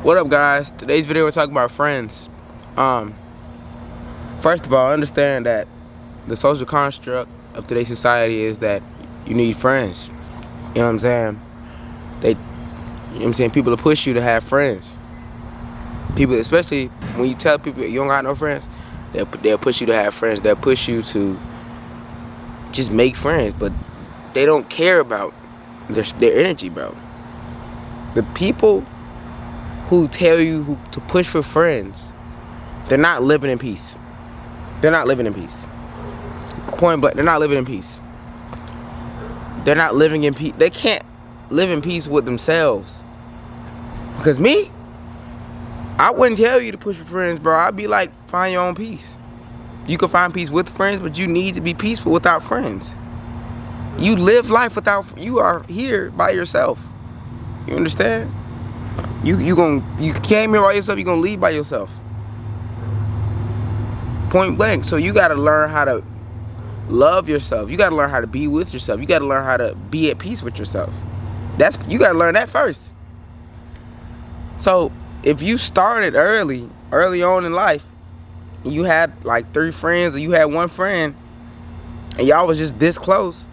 What up, guys? Today's video we're talking about friends. First of all, understand that the social construct of today's society is that you need friends. You know what I'm saying? People will push you to have friends. People, especially when you tell people you don't got no friends, they'll push you to have friends. They'll push you to just make friends, but they don't care about their energy, bro. The people who tell you to push for friends, they're not living in peace. They're not living in peace. Point blank, they're not living in peace. They're not living in peace. They can't live in peace with themselves. Because me, I wouldn't tell you to push for friends, bro. I'd be like, find your own peace. You can find peace with friends, but you need to be peaceful without friends. You live life without, you are here by yourself. You understand? You came here by yourself, you're gonna leave by yourself. Point blank. So you gotta learn how to love yourself. You gotta learn how to be with yourself. You gotta learn how to be at peace with yourself. You gotta learn that first. So if you started early on in life, and you had like 3 friends or you had 1 friend, and y'all was just this close,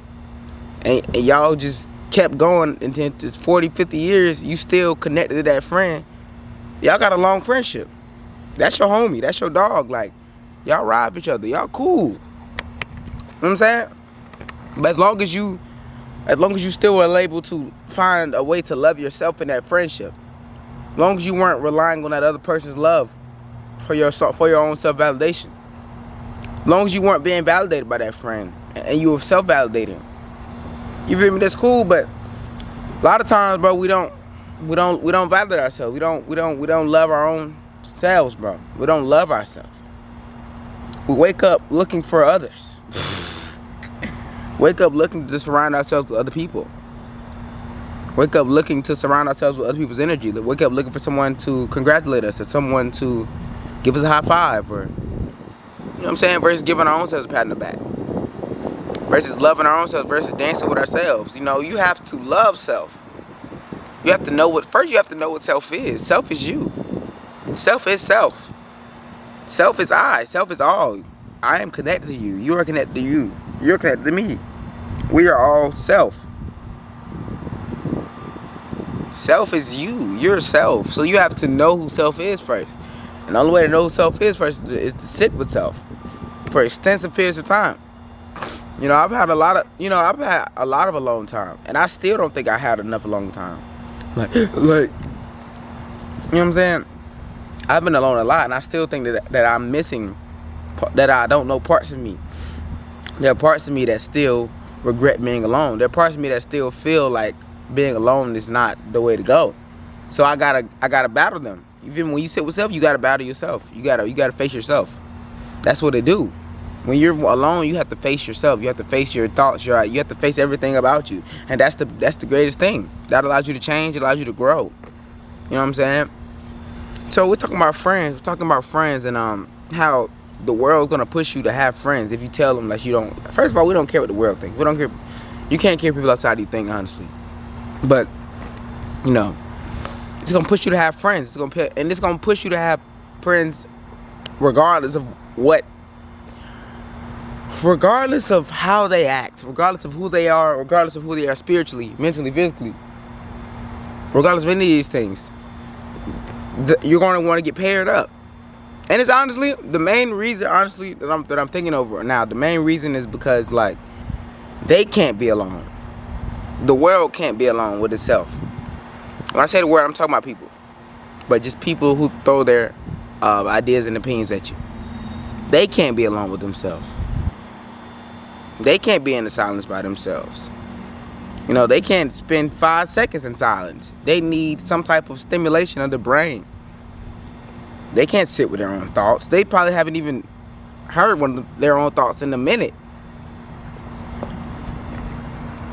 and y'all just kept going until 40, 50 years, you still connected to that friend, y'all got a long friendship. That's your homie. That's your dog. Like, y'all ride with each other. Y'all cool. You know what I'm saying? But as long as you still were able to find a way to love yourself in that friendship, as long as you weren't relying on that other person's love for your own self-validation, as long as you weren't being validated by that friend and you were self-validating, you feel me? That's cool. But a lot of times, bro, we don't validate ourselves. We don't love our own selves, bro. We don't love ourselves. We wake up looking for others. Wake up looking to surround ourselves with other people. Wake up looking to surround ourselves with other people's energy. Wake up looking for someone to congratulate us, or someone to give us a high five, or, you know what I'm saying, versus giving our own selves a pat on the back. Versus loving our own selves, versus dancing with ourselves. You know, you have to love self. You have to know what self is. Self is you. Self is self. Self is I. Self is all. I am connected to you. You are connected to you. You're connected to me. We are all self. Self is you. You're self. So you have to know who self is first. And the only way to know who self is first is to sit with self for extensive periods of time. You know, I've had a lot of alone time, and I still don't think I had enough alone time. Like, you know what I'm saying? I've been alone a lot, and I still think that I'm missing, that I don't know parts of me. There are parts of me that still regret being alone. There are parts of me that still feel like being alone is not the way to go. So I gotta battle them. Even when you sit with self, you gotta battle yourself. You gotta face yourself. That's what they do. When you're alone, you have to face yourself. You have to face your thoughts. You have to face everything about you, and that's the greatest thing. That allows you to change. It allows you to grow. You know what I'm saying? So we're talking about friends. We're talking about friends and how the world's gonna push you to have friends if you tell them that you don't. First of all, we don't care what the world thinks. We don't care. You can't care people outside you think, honestly. But you know, it's gonna push you to have friends. It's gonna push you to have friends, regardless of how they act, regardless of who they are, regardless of who they are spiritually, mentally, physically, regardless of any of these things. You're going to want to get paired up. And it's honestly the main reason, that I'm thinking over now. The main reason is because, like, they can't be alone. The world can't be alone with itself. When I say the world, I'm talking about people, but just people who throw their ideas and opinions at you. They can't be alone with themselves. They can't be in the silence by themselves. You know, they can't spend 5 seconds in silence. They need some type of stimulation of the brain. They can't sit with their own thoughts. They probably haven't even heard their own thoughts in a minute.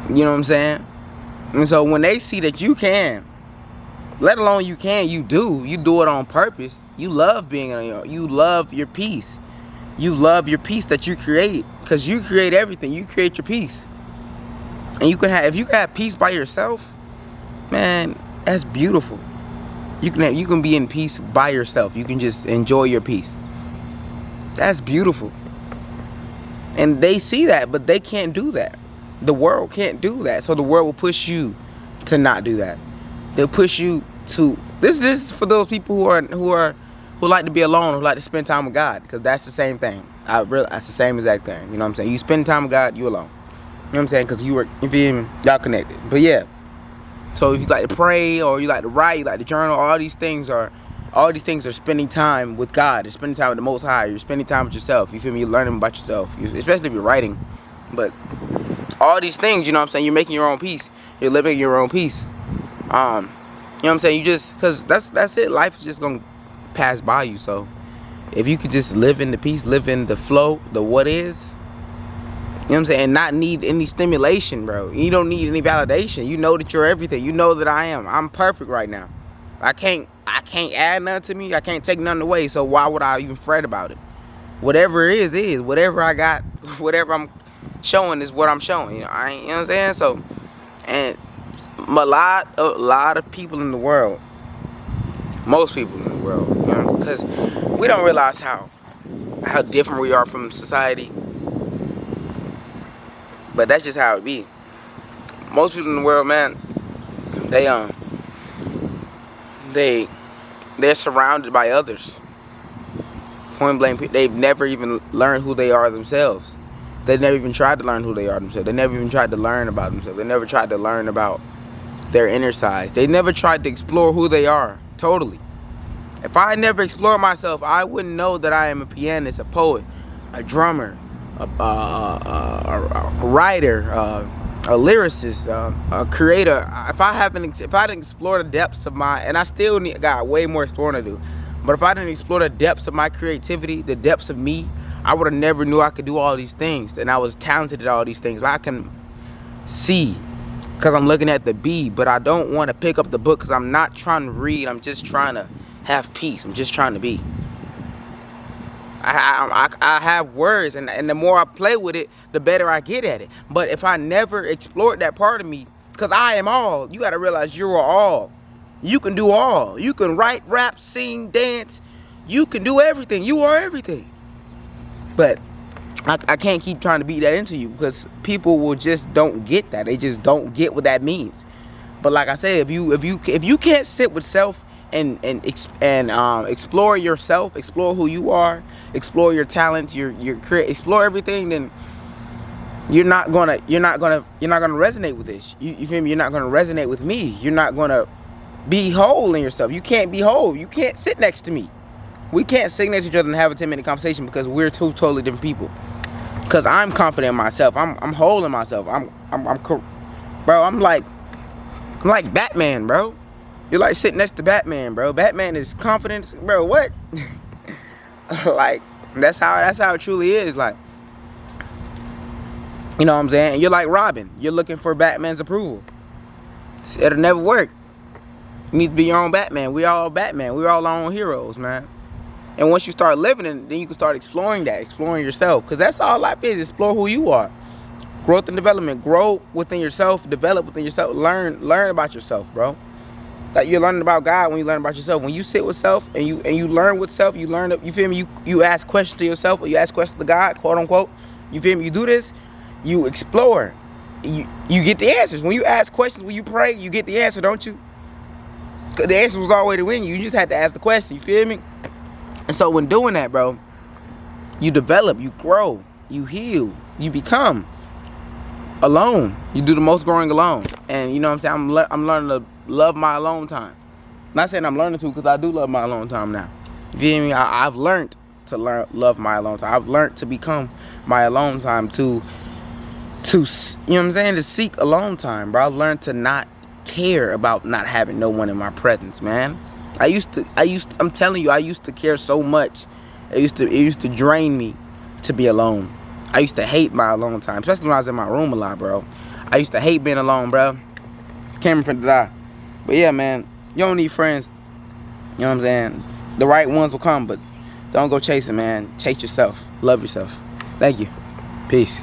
You know what I'm saying? And so when they see that you can, let alone you do it on purpose. You love you love your peace. You love your peace that you create, because you create everything. You create your peace. And if you can have peace by yourself, man, that's beautiful. You can be in peace by yourself. You can just enjoy your peace. That's beautiful. And they see that, but they can't do that. The world can't do that. So the world will push you to not do that. They'll push you to this is for those people who like to be alone, who like to spend time with God, because that's the same thing. That's the same exact thing. You know what I'm saying? You spend time with God, you alone. You know what I'm saying? Because y'all connected. But yeah. So if you like to pray, or you like to write, you like to journal, all these things are spending time with God. You're spending time with the Most High. You're spending time with yourself. You feel me? You're learning about yourself, especially if you're writing. But all these things, you know what I'm saying? You're making your own peace. You're living your own peace. You know what I'm saying? Because that's it. Life is just going to pass by you. So if you could just live in the peace, live in the flow, the what is, you know what I'm saying, and not need any stimulation, bro. You don't need any validation. You know that you're everything. You know that I'm perfect right now. I can't add nothing to me. I can't take nothing away. So why would I even fret about it? Whatever it is. Whatever I got, whatever I'm showing is what I'm showing. You know what I'm saying? So, and a lot of people in the world, most people in the world, you know, because we don't realize how different we are from society. But that's just how it be. Most people in the world, man, they're surrounded by others. Point blank, they've never even learned who they are themselves. They never even tried to learn who they are themselves. They never even tried to learn about themselves. They never tried to learn about their inner sides. They never tried to explore who they are totally. If I never explored myself, I wouldn't know that I am a pianist, a poet, a drummer, a writer, a lyricist, a creator. If I didn't explore the depths of my, and I still got way more exploring to do, but if I didn't explore the depths of my creativity, the depths of me, I would have never knew I could do all these things, and I was talented at all these things. I can see because I'm looking at the B, but I don't want to pick up the book because I'm not trying to read. I'm just trying to have peace. I'm just trying to be. I have words, and the more I play with it, the better I get at it. But if I never explored that part of me, because I am all, you got to realize you're all. You can do all. You can write, rap, sing, dance. You can do everything. You are everything. But I can't keep trying to beat that into you, because people will just don't get that. They just don't get what that means. But like I said, if you can't sit with self and explore yourself, explore who you are, explore your talents, explore everything, then you're not gonna resonate with this. You feel me? You're not gonna resonate with me. You're not gonna be whole in yourself. You can't be whole. You can't sit next to me. We can't sit next to each other and have a 10-minute conversation, because we're two totally different people. Because I'm confident in myself. I'm whole in myself. Bro, I'm like Batman, bro. You're like sitting next to Batman, bro. Batman is confidence, bro. What? Like, that's how it truly is. Like, you know what I'm saying? You're like Robin. You're looking for Batman's approval. It'll never work. You need to be your own Batman. We all Batman. We're all our own heroes, man. And once you start living it, then you can start exploring yourself. Because that's all life is. Explore who you are. Growth and development. Grow within yourself. Develop within yourself. Learn about yourself, bro. Like, you're learning about God when you learn about yourself. When you sit with self and you learn with self, you learn. You feel me? You ask questions to yourself, or you ask questions to God, quote unquote. You feel me? You do this. You explore. You get the answers. When you ask questions, when you pray, you get the answer, don't you? The answer was already in you. You just had to ask the question. You feel me? And so when doing that, bro, you develop, you grow, you heal, you become alone. You do the most growing alone. And you know what I'm saying? I'm learning to love my alone time. Not saying I'm learning to, because I do love my alone time now. You feel me? I've learned to love my alone time. I've learned to become my alone time, to you know what I'm saying, to seek alone time, bro. I've learned to not care about not having no one in my presence, man. I'm telling you, I used to care so much. It used to drain me to be alone. I used to hate my alone time, especially when I was in my room a lot, bro. I used to hate being alone, bro. Can't even die. But yeah, man, you don't need friends. You know what I'm saying? The right ones will come, but don't go chasing, man. Chase yourself. Love yourself. Thank you. Peace.